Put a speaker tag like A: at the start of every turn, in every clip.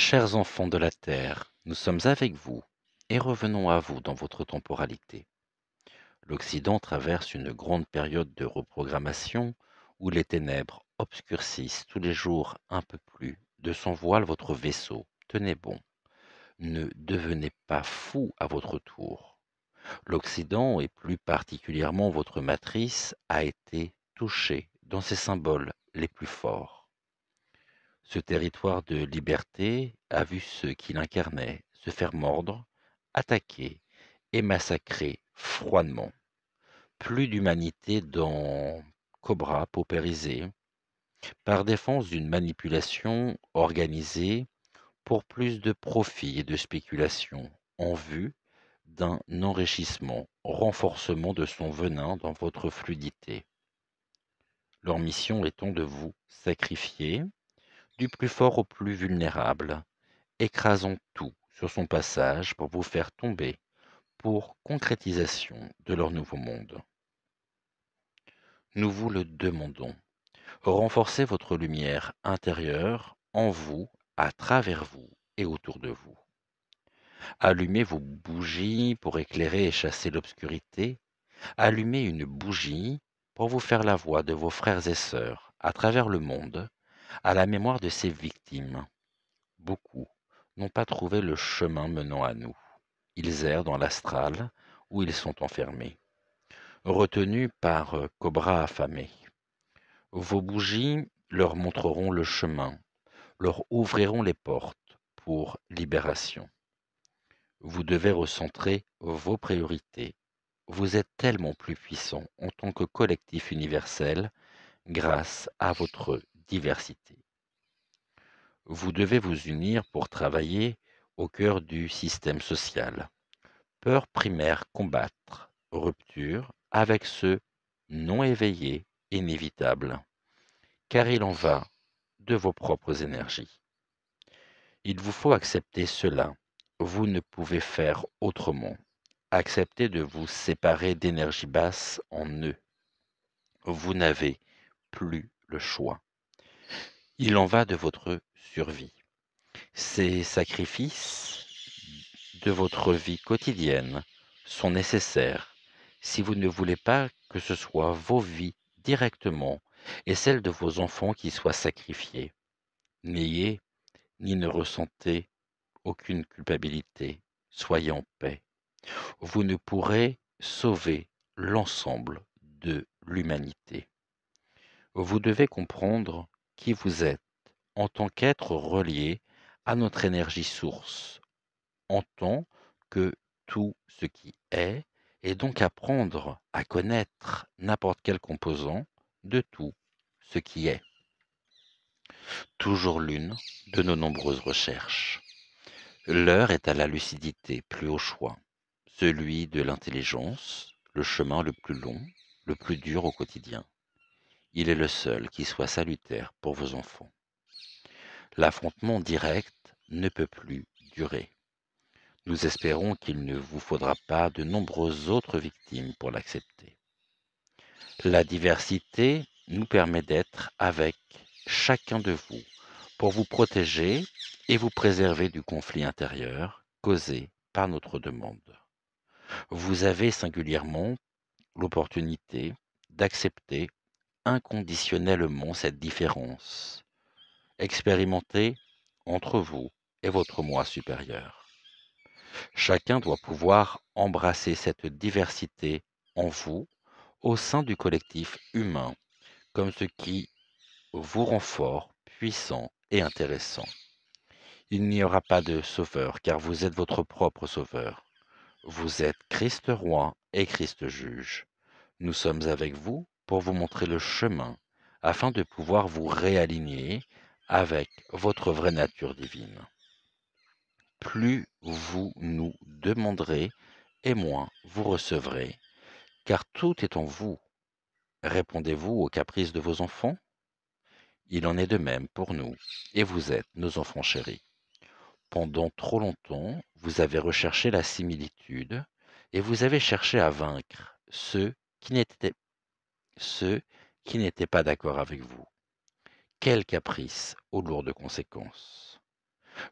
A: Chers enfants de la terre, nous sommes avec vous et revenons à vous dans votre temporalité. L'Occident traverse une grande période de reprogrammation où les ténèbres obscurcissent tous les jours un peu plus de son voile votre vaisseau. Tenez bon, ne devenez pas fou à votre tour. L'Occident, et plus particulièrement votre matrice, a été touché dans ses symboles les plus forts. Ce territoire de liberté a vu ceux qui l'incarnaient se faire mordre, attaquer et massacrer froidement. Plus d'humanité dans Cobra paupérisé, par défense d'une manipulation organisée pour plus de profit et de spéculation, en vue d'un enrichissement, renforcement de son venin dans votre fluidité. Leur mission étant de vous sacrifier, du plus fort au plus vulnérable, écrasant tout sur son passage pour vous faire tomber pour concrétisation de leur nouveau monde. Nous vous le demandons. Renforcez votre lumière intérieure en vous, à travers vous et autour de vous. Allumez vos bougies pour éclairer et chasser l'obscurité. Allumez une bougie pour vous faire la voix de vos frères et sœurs à travers le monde, à la mémoire de ces victimes. Beaucoup n'ont pas trouvé le chemin menant à nous. Ils errent dans l'astral où ils sont enfermés, retenus par cobras affamés. Vos bougies leur montreront le chemin, leur ouvriront les portes pour libération. Vous devez recentrer vos priorités. Vous êtes tellement plus puissant en tant que collectif universel grâce à votre diversité. Vous devez vous unir pour travailler au cœur du système social. Peur primaire combattre, rupture avec ceux non éveillés, inévitable, car il en va de vos propres énergies. Il vous faut accepter cela. Vous ne pouvez faire autrement. Acceptez de vous séparer d'énergie basse en eux. Vous n'avez plus le choix. Il en va de votre survie. Ces sacrifices de votre vie quotidienne sont nécessaires si vous ne voulez pas que ce soit vos vies directement et celles de vos enfants qui soient sacrifiées. N'ayez ni ne ressentez aucune culpabilité. Soyez en paix. Vous ne pourrez sauver l'ensemble de l'humanité. Vous devez comprendre qui vous êtes en tant qu'être relié à notre énergie source, en tant que tout ce qui est, et donc apprendre à connaître n'importe quel composant de tout ce qui est. Toujours l'une de nos nombreuses recherches. L'heure est à la lucidité, plus au choix, celui de l'intelligence, le chemin le plus long, le plus dur au quotidien. Il est le seul qui soit salutaire pour vos enfants. L'affrontement direct ne peut plus durer. Nous espérons qu'il ne vous faudra pas de nombreuses autres victimes pour l'accepter. La diversité nous permet d'être avec chacun de vous pour vous protéger et vous préserver du conflit intérieur causé par notre demande. Vous avez singulièrement l'opportunité d'accepter inconditionnellement cette différence, expérimentée entre vous et votre moi supérieur. Chacun doit pouvoir embrasser cette diversité en vous, au sein du collectif humain, comme ce qui vous rend fort, puissant et intéressant. Il n'y aura pas de sauveur, car vous êtes votre propre sauveur. Vous êtes Christ roi et Christ juge. Nous sommes avec vous pour vous montrer le chemin, afin de pouvoir vous réaligner avec votre vraie nature divine. Plus vous nous demanderez, et moins vous recevrez, car tout est en vous. Répondez-vous aux caprices de vos enfants? Il en est de même pour nous, et vous êtes nos enfants chéris. Pendant trop longtemps, vous avez recherché la similitude, et vous avez cherché à vaincre ceux qui n'étaient pas d'accord avec vous. Quel caprice aux lourdes conséquences!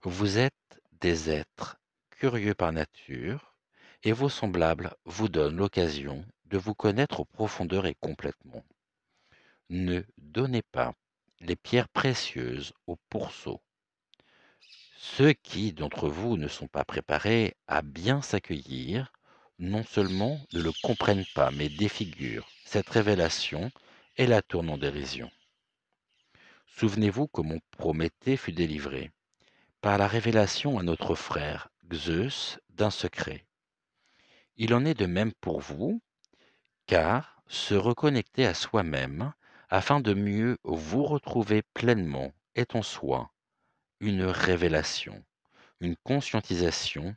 A: Vous êtes des êtres curieux par nature et vos semblables vous donnent l'occasion de vous connaître aux profondeurs et complètement. Ne donnez pas les pierres précieuses aux pourceaux. Ceux qui, d'entre vous, ne sont pas préparés à bien s'accueillir, non seulement ne le comprennent pas, mais défigurent cette révélation et la tournent en dérision. Souvenez-vous comment Prométhée fut délivré par la révélation à notre frère Zeus d'un secret. Il en est de même pour vous, car se reconnecter à soi-même afin de mieux vous retrouver pleinement est en soi une révélation, une conscientisation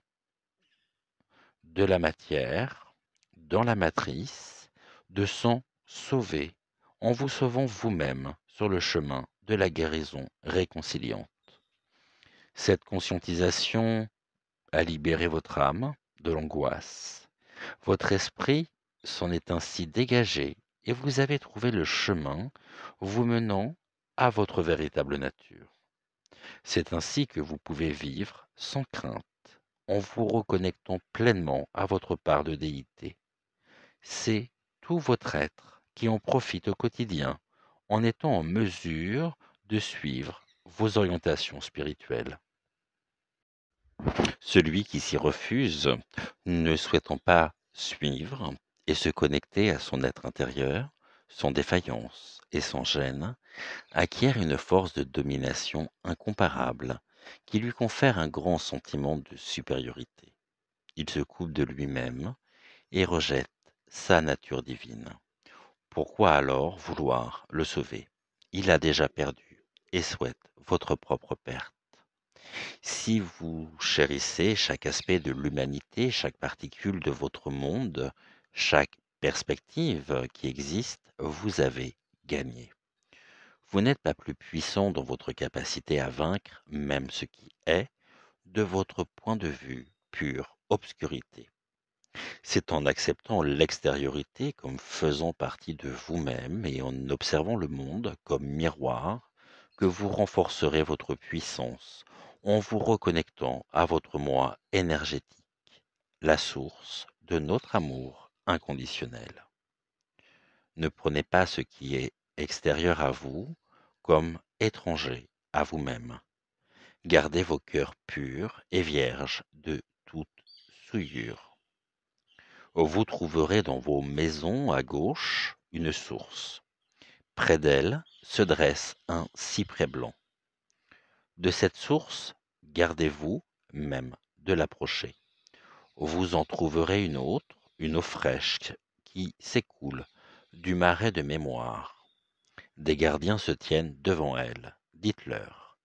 A: de la matière dans la matrice, de s'en sauver en vous sauvant vous-même sur le chemin de la guérison réconciliante. Cette conscientisation a libéré votre âme de l'angoisse. Votre esprit s'en est ainsi dégagé et vous avez trouvé le chemin vous menant à votre véritable nature. C'est ainsi que vous pouvez vivre sans crainte, en vous reconnectant pleinement à votre part de déité. C'est tout votre être qui en profite au quotidien, en étant en mesure de suivre vos orientations spirituelles. Celui qui s'y refuse, ne souhaitant pas suivre et se connecter à son être intérieur, sans défaillance et sans gêne, acquiert une force de domination incomparable qui lui confère un grand sentiment de supériorité. Il se coupe de lui-même et rejette sa nature divine. Pourquoi alors vouloir le sauver? Il a déjà perdu et souhaite votre propre perte. Si vous chérissez chaque aspect de l'humanité, chaque particule de votre monde, chaque perspective qui existe, vous avez gagné. Vous n'êtes pas plus puissant dans votre capacité à vaincre même ce qui est, de votre point de vue, pure obscurité. C'est en acceptant l'extériorité comme faisant partie de vous-même et en observant le monde comme miroir que vous renforcerez votre puissance en vous reconnectant à votre moi énergétique, la source de notre amour inconditionnel. Ne prenez pas ce qui est extérieur à vous comme étranger à vous-même. Gardez vos cœurs purs et vierges de toute souillure. Vous trouverez dans vos maisons à gauche une source. Près d'elle se dresse un cyprès blanc. De cette source, gardez-vous même de l'approcher. Vous en trouverez une autre, une eau fraîche qui s'écoule du marais de mémoire. Des gardiens se tiennent devant elle. Dites-leur: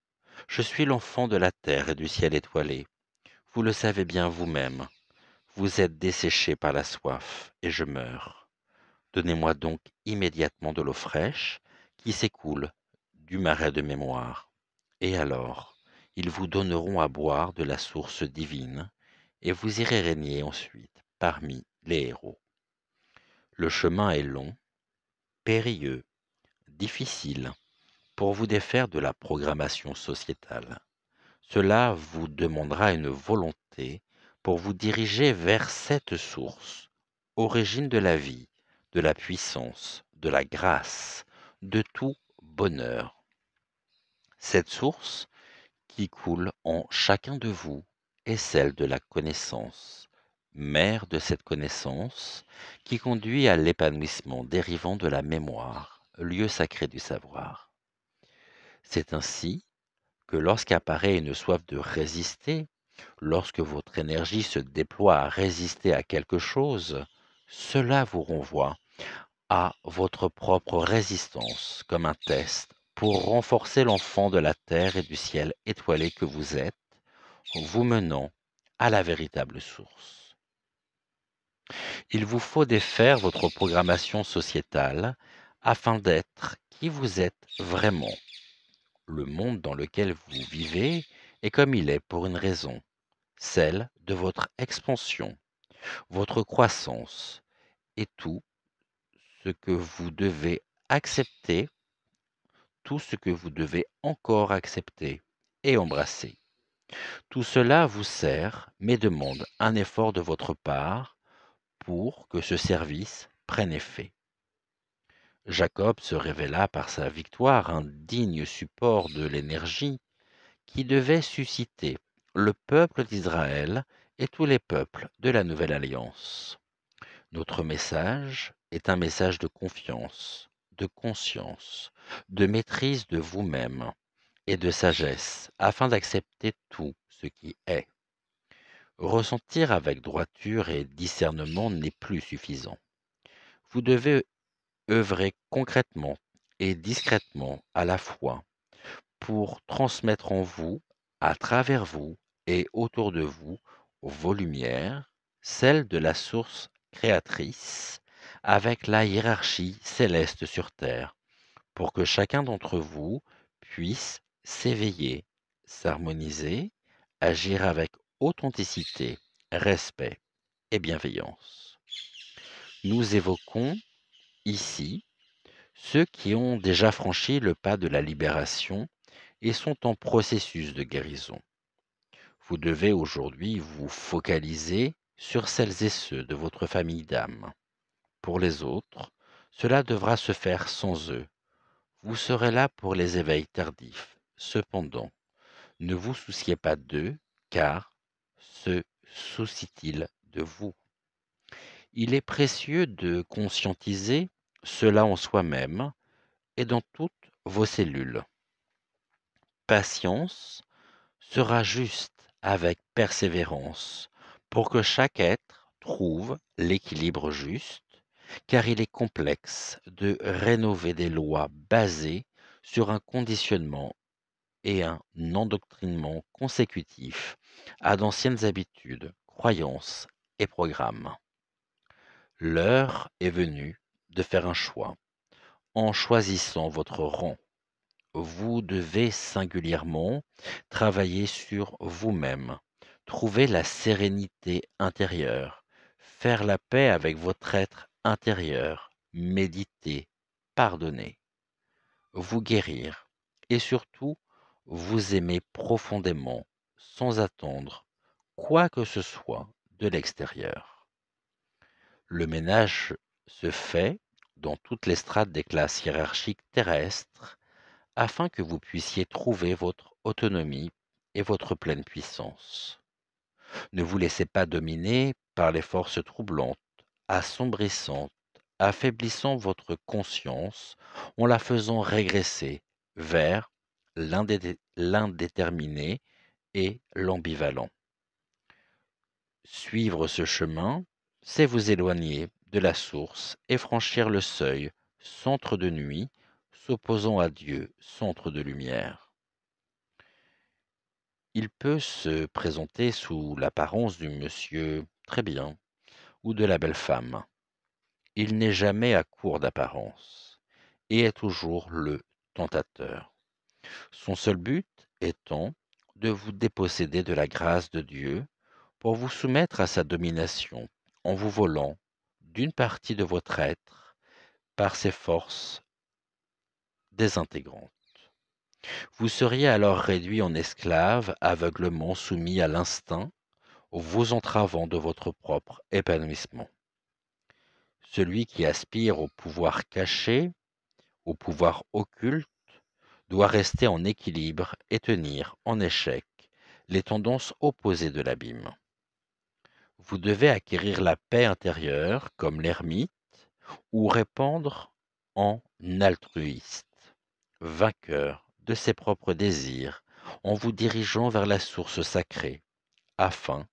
A: je suis l'enfant de la terre et du ciel étoilé. Vous le savez bien vous-même. Vous êtes desséché par la soif, et je meurs. Donnez-moi donc immédiatement de l'eau fraîche qui s'écoule du marais de mémoire. Et alors, ils vous donneront à boire de la source divine, et vous irez régner ensuite parmi les héros. Le chemin est long, périlleux, difficile, pour vous défaire de la programmation sociétale. Cela vous demandera une volonté pour vous diriger vers cette source, origine de la vie, de la puissance, de la grâce, de tout bonheur. Cette source qui coule en chacun de vous est celle de la connaissance, mère de cette connaissance qui conduit à l'épanouissement dérivant de la mémoire, lieu sacré du savoir. C'est ainsi que lorsqu'apparaît une soif de résister, lorsque votre énergie se déploie à résister à quelque chose, cela vous renvoie à votre propre résistance comme un test pour renforcer l'enfant de la terre et du ciel étoilé que vous êtes, vous menant à la véritable source. Il vous faut défaire votre programmation sociétale afin d'être qui vous êtes vraiment. Le monde dans lequel vous vivez est comme il est pour une raison, celle de votre expansion, votre croissance et tout ce que vous devez accepter, tout ce que vous devez encore accepter et embrasser. Tout cela vous sert, mais demande un effort de votre part pour que ce service prenne effet. Jacob se révéla par sa victoire un digne support de l'énergie qui devait susciter le peuple d'Israël et tous les peuples de la Nouvelle Alliance. Notre message est un message de confiance, de conscience, de maîtrise de vous-même et de sagesse afin d'accepter tout ce qui est. Ressentir avec droiture et discernement n'est plus suffisant. Vous devez œuvrer concrètement et discrètement à la fois pour transmettre en vous, à travers vous et autour de vous vos lumières, celles de la source créatrice, avec la hiérarchie céleste sur terre, pour que chacun d'entre vous puisse s'éveiller, s'harmoniser, agir avec authenticité, respect et bienveillance. Nous évoquons ici ceux qui ont déjà franchi le pas de la libération et sont en processus de guérison. Vous devez aujourd'hui vous focaliser sur celles et ceux de votre famille d'âme. Pour les autres, cela devra se faire sans eux. Vous serez là pour les éveils tardifs. Cependant, ne vous souciez pas d'eux, car se soucient-ils de vous? Il est précieux de conscientiser cela en soi-même et dans toutes vos cellules. Patience sera juste avec persévérance pour que chaque être trouve l'équilibre juste, car il est complexe de rénover des lois basées sur un conditionnement et un endoctrinement consécutif à d'anciennes habitudes, croyances et programmes. L'heure est venue de faire un choix. En choisissant votre rang, vous devez singulièrement travailler sur vous-même, trouver la sérénité intérieure, faire la paix avec votre être intérieur, méditer, pardonner, vous guérir et surtout vous aimer profondément sans attendre quoi que ce soit de l'extérieur. Le ménage se fait dans toutes les strates des classes hiérarchiques terrestres afin que vous puissiez trouver votre autonomie et votre pleine puissance. Ne vous laissez pas dominer par les forces troublantes, assombrissantes, affaiblissant votre conscience en la faisant régresser vers l'indéterminé et l'ambivalent. Suivre ce chemin, c'est vous éloigner de la source et franchir le seuil, centre de nuit, s'opposant à Dieu, centre de lumière. Il peut se présenter sous l'apparence du monsieur très bien ou de la belle femme. Il n'est jamais à court d'apparence et est toujours le tentateur. Son seul but étant de vous déposséder de la grâce de Dieu pour vous soumettre à sa domination en vous volant d'une partie de votre être par ses forces désintégrantes. Vous seriez alors réduit en esclave, aveuglement soumis à l'instinct, vous entravant de votre propre épanouissement. Celui qui aspire au pouvoir caché, au pouvoir occulte, doit rester en équilibre et tenir en échec les tendances opposées de l'abîme. Vous devez acquérir la paix intérieure comme l'ermite ou répandre en altruiste, vainqueur de ses propres désirs en vous dirigeant vers la source sacrée afin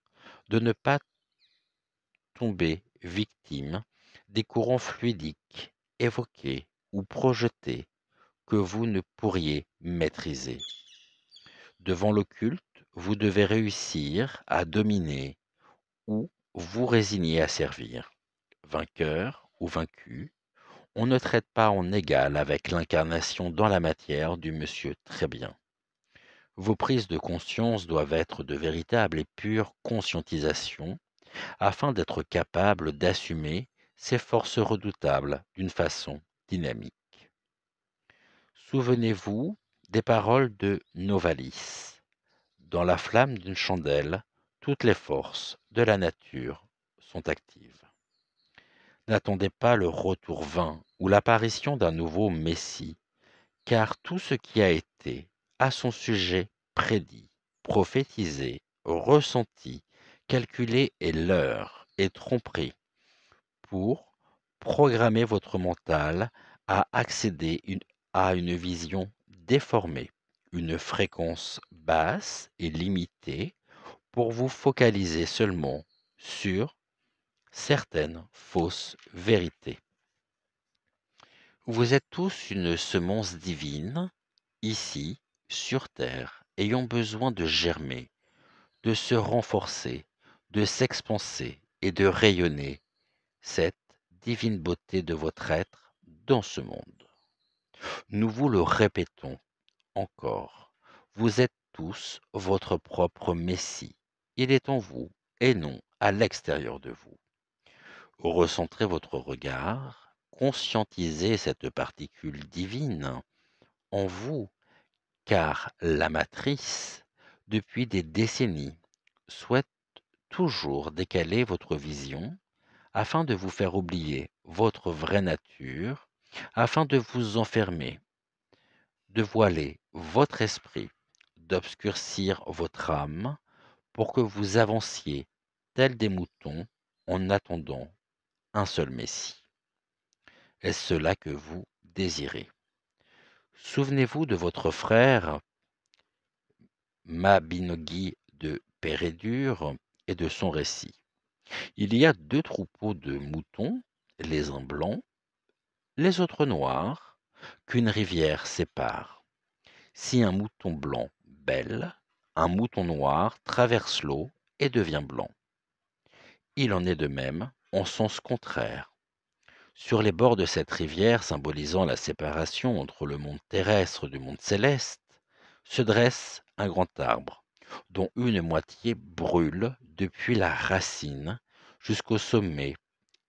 A: de ne pas tomber victime des courants fluidiques évoqués ou projetés que vous ne pourriez maîtriser. Devant l'occulte, vous devez réussir à dominer ou vous résigner à servir. Vainqueur ou vaincu, on ne traite pas en égal avec l'incarnation dans la matière du monsieur très bien. Vos prises de conscience doivent être de véritables et pures conscientisations afin d'être capable d'assumer ces forces redoutables d'une façon dynamique. Souvenez-vous des paroles de Novalis. Dans la flamme d'une chandelle, toutes les forces de la nature sont actives. N'attendez pas le retour vain ou l'apparition d'un nouveau Messie, car tout ce qui a été a son sujet prédit, prophétisé, ressenti, calculé est l'heure et tromperie pour programmer votre mental à accéder à une vision déformée, une fréquence basse et limitée pour vous focaliser seulement sur certaines fausses vérités. Vous êtes tous une semence divine, ici, sur Terre, ayant besoin de germer, de se renforcer, de s'expanser et de rayonner cette divine beauté de votre être dans ce monde. Nous vous le répétons encore, vous êtes tous votre propre Messie. Il est en vous et non à l'extérieur de vous. Recentrez votre regard, conscientisez cette particule divine en vous, car la matrice, depuis des décennies, souhaite toujours décaler votre vision afin de vous faire oublier votre vraie nature, afin de vous enfermer, de voiler votre esprit, d'obscurcir votre âme, pour que vous avanciez tels des moutons en attendant un seul Messie. Est-ce cela que vous désirez? Souvenez-vous de votre frère Mabinogi de Pérédur et de son récit. Il y a deux troupeaux de moutons, les uns blancs, les autres noirs, qu'une rivière sépare. Si un mouton blanc bêle, un mouton noir traverse l'eau et devient blanc. Il en est de même en sens contraire. Sur les bords de cette rivière symbolisant la séparation entre le monde terrestre et du monde céleste, se dresse un grand arbre, dont une moitié brûle depuis la racine jusqu'au sommet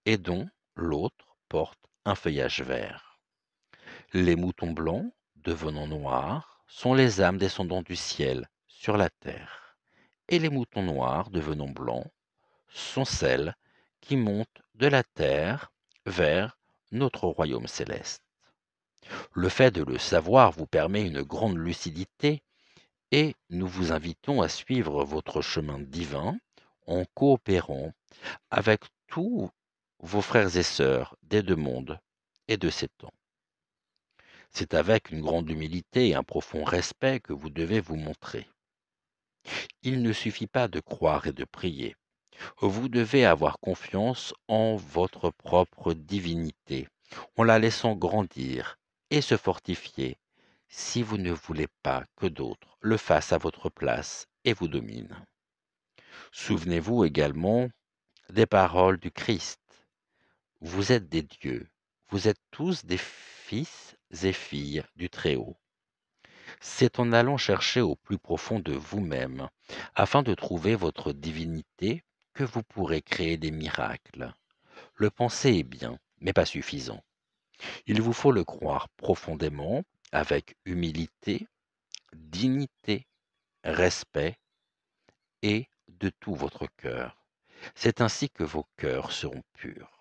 A: et dont l'autre porte un feuillage vert. Les moutons blancs, devenant noirs, sont les âmes descendant du ciel sur la terre, et les moutons noirs, devenant blancs, sont celles qui montent de la terre vers notre royaume céleste. Le fait de le savoir vous permet une grande lucidité et nous vous invitons à suivre votre chemin divin en coopérant avec tous vos frères et sœurs des deux mondes et de ces temps. C'est avec une grande humilité et un profond respect que vous devez vous montrer. Il ne suffit pas de croire et de prier. Vous devez avoir confiance en votre propre divinité, en la laissant grandir et se fortifier, si vous ne voulez pas que d'autres le fassent à votre place et vous dominent. Souvenez-vous également des paroles du Christ. Vous êtes des dieux, vous êtes tous des fils et filles du Très-Haut. C'est en allant chercher au plus profond de vous-même, afin de trouver votre divinité, que vous pourrez créer des miracles. Le penser est bien, mais pas suffisant. Il vous faut le croire profondément, avec humilité, dignité, respect et de tout votre cœur. C'est ainsi que vos cœurs seront purs.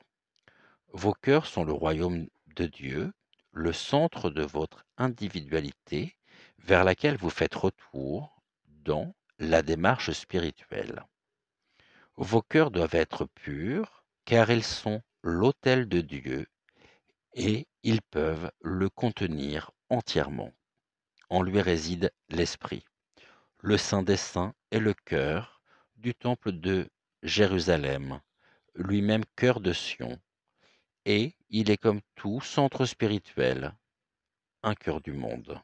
A: Vos cœurs sont le royaume de Dieu, le centre de votre individualité vers laquelle vous faites retour dans la démarche spirituelle. Vos cœurs doivent être purs car ils sont l'autel de Dieu et ils peuvent le contenir entièrement. En lui réside l'Esprit. Le Saint des Saints est le cœur du temple de Jérusalem, lui-même cœur de Sion, et il est comme tout centre spirituel, un cœur du monde.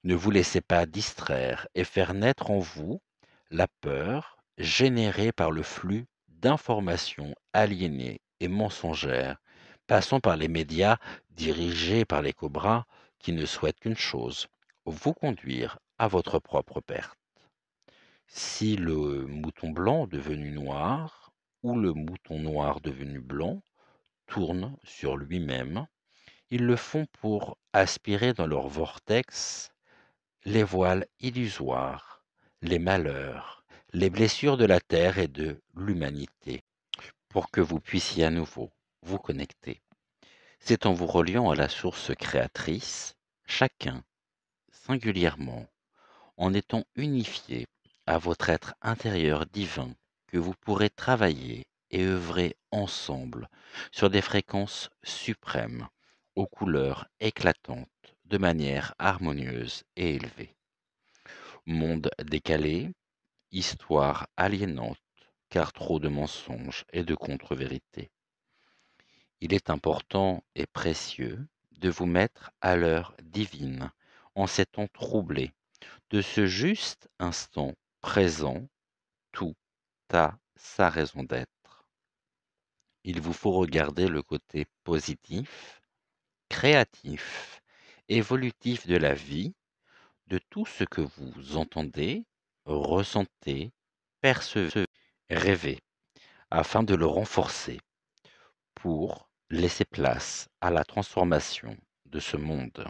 A: Ne vous laissez pas distraire et faire naître en vous la peur générée par le flux d'informations aliénées et mensongères, passant par les médias dirigés par les cobras qui ne souhaitent qu'une chose, vous conduire à votre propre perte. Si le mouton blanc devenu noir ou le mouton noir devenu blanc tourne sur lui-même, ils le font pour aspirer dans leur vortex les voiles illusoires, les malheurs, les blessures de la terre et de l'humanité, pour que vous puissiez à nouveau vous connecter. C'est en vous reliant à la source créatrice, chacun, singulièrement, en étant unifié à votre être intérieur divin, que vous pourrez travailler et œuvrer ensemble sur des fréquences suprêmes, aux couleurs éclatantes, de manière harmonieuse et élevée. Monde décalé, histoire aliénante, car trop de mensonges et de contre-vérités. Il est important et précieux de vous mettre à l'heure divine, en ces temps troublés, de ce juste instant présent, tout a sa raison d'être. Il vous faut regarder le côté positif, créatif, évolutif de la vie, de tout ce que vous entendez, ressentez, percevez, rêvez, afin de le renforcer pour laisser place à la transformation de ce monde.